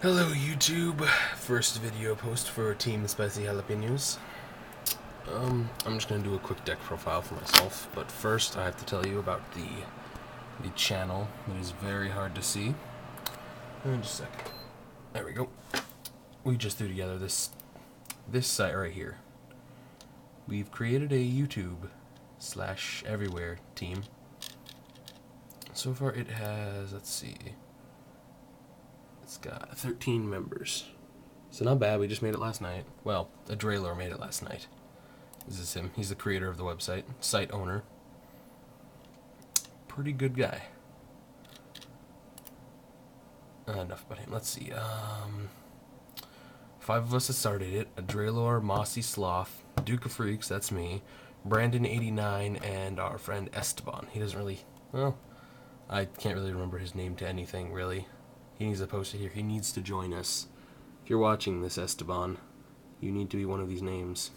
Hello YouTube, first video post for Team Spicy Jalapenos. I'm just gonna do a quick deck profile for myself, but first I have to tell you about the channel that is very hard to see. Just a second. There we go. We just threw together this site right here. We've created a YouTube / everywhere team. So far it has, let's see, it's got 13 members. So not bad, we just made it last night. Well, a Draylor made it last night. This is him. He's the creator of the website, site owner. Pretty good guy. Enough about him. Let's see. 5 of us have started it. A Draylor, Mossy Sloth, Dukeoffreeks, that's me, Brandon89, and our friend Esteban. He doesn't really, well, I can't really remember his name to anything, really. He needs to post it here. He needs to join us. If you're watching this, Esteban, you need to be one of these names.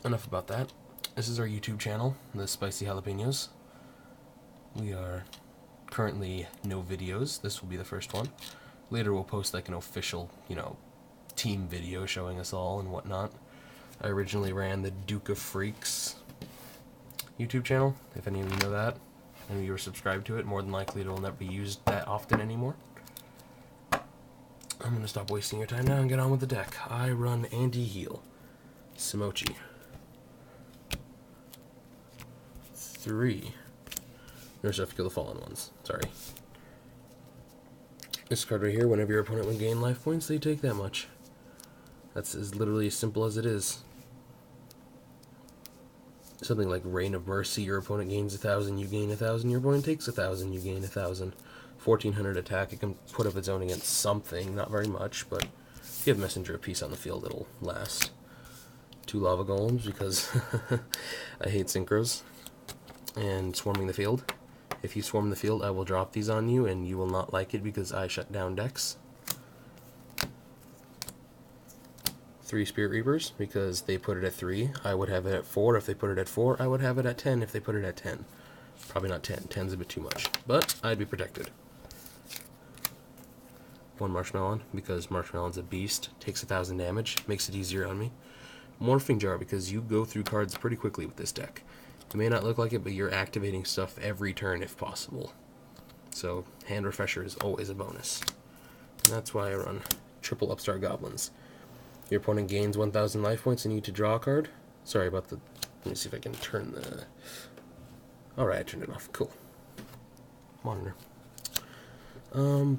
Enough about that. This is our YouTube channel, the Spicy Jalapenos. We are currently no videos. This will be the first one. Later we'll post like an official, team video showing us all and whatnot. I originally ran the Dukeoffreeks YouTube channel, if any of you know that. And you were subscribed to it, more than likely it will never be used that often anymore. I'm going to stop wasting your time now and get on with the deck. I run anti-heal. Simochi. 3. There's have to kill the fallen ones. Sorry. This card right here, whenever your opponent will gain life points, they take that much. That's as literally as simple as it is. Something like Reign of Mercy, your opponent gains 1,000, you gain 1,000, your opponent takes 1,000, you gain 1,000. 1,400 attack, it can put up its own against something, not very much, but if you have Messenger of Peace on the field, it'll last. 2 Lava Golems, because I hate synchros. And swarming the field. If you swarm the field, I will drop these on you, and you will not like it because I shut down decks. 3 Spirit Reapers, because they put it at 3. I would have it at 4 if they put it at 4. I would have it at 10 if they put it at 10. Probably not 10. 10's a bit too much. But I'd be protected. 1 Marshmallow, because Marshmallow's a beast. Takes 1,000 damage. Makes it easier on me. Morphing Jar, because you go through cards pretty quickly with this deck. It may not look like it, but you're activating stuff every turn if possible. So, Hand Refresher is always a bonus. And that's why I run triple Upstart Goblins. Your opponent gains 1,000 life points and you need to draw a card. Sorry about the... Let me see if I can turn the... Alright, I turned it off. Cool. Monitor.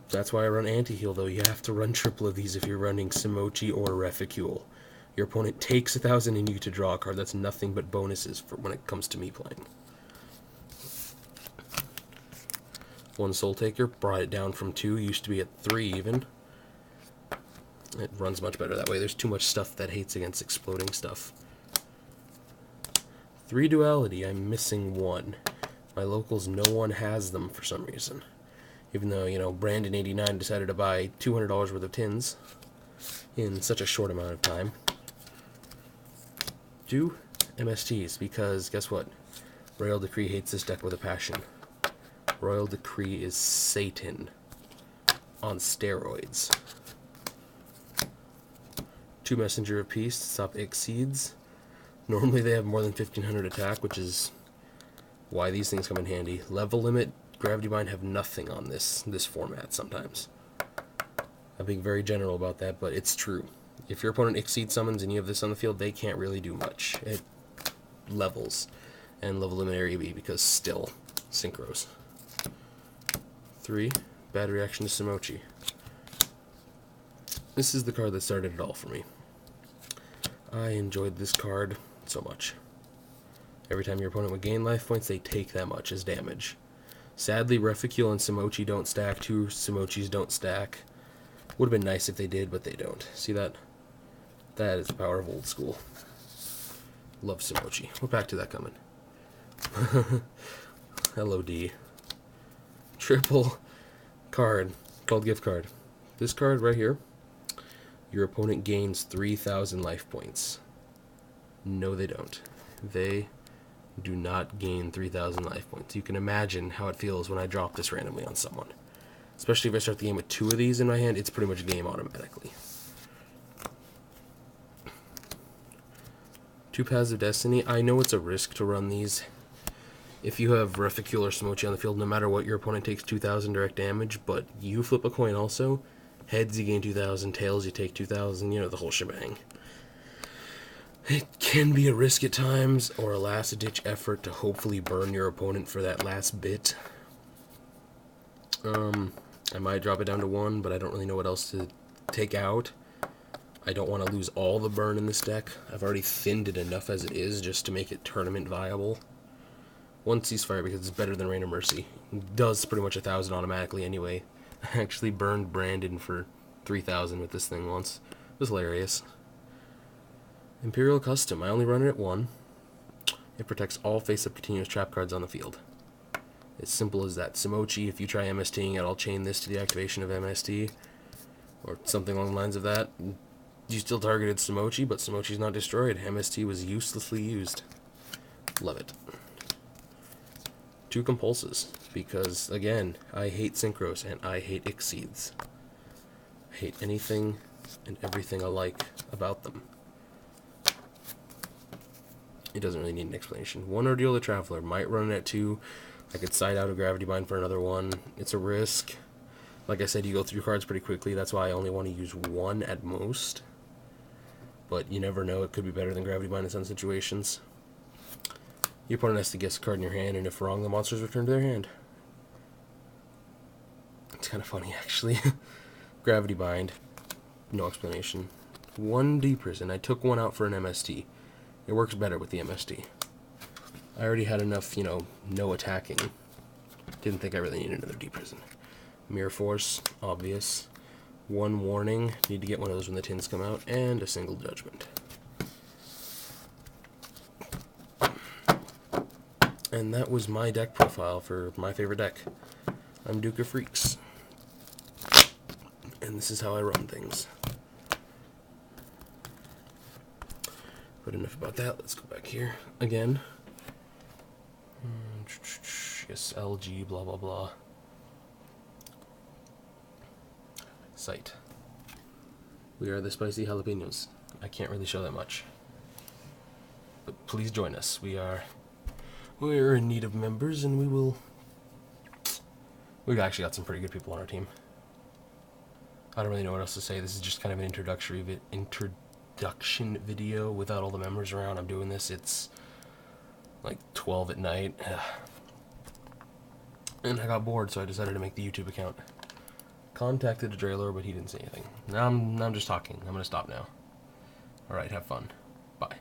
That's why I run Anti-Heal, though. You have to run triple of these if you're running Simochi or Reficule. Your opponent takes 1,000 and you get to draw a card. That's nothing but bonuses for when it comes to me playing. 1 Soul Taker, brought it down from 2, used to be at 3 even. It runs much better that way. There's too much stuff that hates against exploding stuff. 3 Duality, I'm missing 1. My locals, no one has them for some reason. Even though, Brandon89 decided to buy $200 worth of tins in such a short amount of time. 2 MSTs, because guess what? Royal Decree hates this deck with a passion. Royal Decree is Satan on steroids. 2 Messenger of Peace to stop Exceeds. Normally they have more than 1,500 attack, which is why these things come in handy. Level Limit, Gravity Bind have nothing on this format sometimes. I'm being very general about that, but it's true. If your opponent Exceed summons and you have this on the field, they can't really do much. It levels. And Level Limit Area B, because still, synchros. 3, Bad Reaction to Simochi. This is the card that started it all for me. I enjoyed this card so much. Every time your opponent would gain life points, they take that much as damage. Sadly, Reficule and Simochi don't stack. 2 Simochis don't stack. Would have been nice if they did, but they don't. See that? That is the power of old school. Love Simochi. What pack did that come in? LOD. Triple card called Gift Card. This card right here, your opponent gains 3,000 life points. No, they don't. They do not gain 3,000 life points. You can imagine how it feels when I drop this randomly on someone. Especially if I start the game with 2 of these in my hand, it's pretty much game automatically. 2 Paths of Destiny. I know it's a risk to run these. If you have Reficule or Smochi on the field, no matter what, your opponent takes 2,000 direct damage, but you flip a coin also. Heads, you gain 2,000. Tails, you take 2,000. You know, the whole shebang. It can be a risk at times, or a last-ditch effort to hopefully burn your opponent for that last bit. I might drop it down to 1, but I don't really know what else to take out. I don't want to lose all the burn in this deck. I've already thinned it enough as it is just to make it tournament viable. 1 Ceasefire because it's better than Rain of Mercy. It does pretty much 1,000 automatically anyway. I actually burned Brandon for 3,000 with this thing once. It was hilarious. Imperial Custom. I only run it at 1. It protects all face-up continuous trap cards on the field. As simple as that. Simochi, if you try MSTing it, I'll chain this to the activation of MST. Or something along the lines of that. You still targeted Simochi, but Simochi's not destroyed. MST was uselessly used. Love it. 2 Compulses. Because, again, I hate Synchros and I hate Exceeds. I hate anything and everything alike about them. It doesn't really need an explanation. 1 Ordeal the Traveler. Might run it at 2. I could side out a Gravity Bind for another 1. It's a risk. Like I said, you go through cards pretty quickly. That's why I only want to use 1 at most. But you never know. It could be better than Gravity Bind in some situations. Your opponent has to guess a card in your hand, and if wrong, the monsters return to their hand. It's kind of funny, actually. Gravity Bind. No explanation. 1 D-Prison. I took 1 out for an MST. It works better with the MST. I already had enough, you know, no attacking. Didn't think I really needed another D-Prison. Mirror Force, obvious. 1 Warning, need to get one of those when the tins come out, and a single Judgment. And that was my deck profile for my favorite deck. I'm Dukeoffreeks. And this is how I run things. But enough about that, let's go back here again. Yes, LG, blah blah blah. Site. We are the Spicy Jalapenos. I can't really show that much. But please join us. We're in need of members, and we've actually got some pretty good people on our team. I don't really know what else to say. This is just kind of an introduction video without all the members around. I'm doing this. It's like 12 at night. And I got bored, so I decided to make the YouTube account. Contacted a trailer, but he didn't say anything. Now I'm just talking. I'm going to stop now. Alright, have fun. Bye.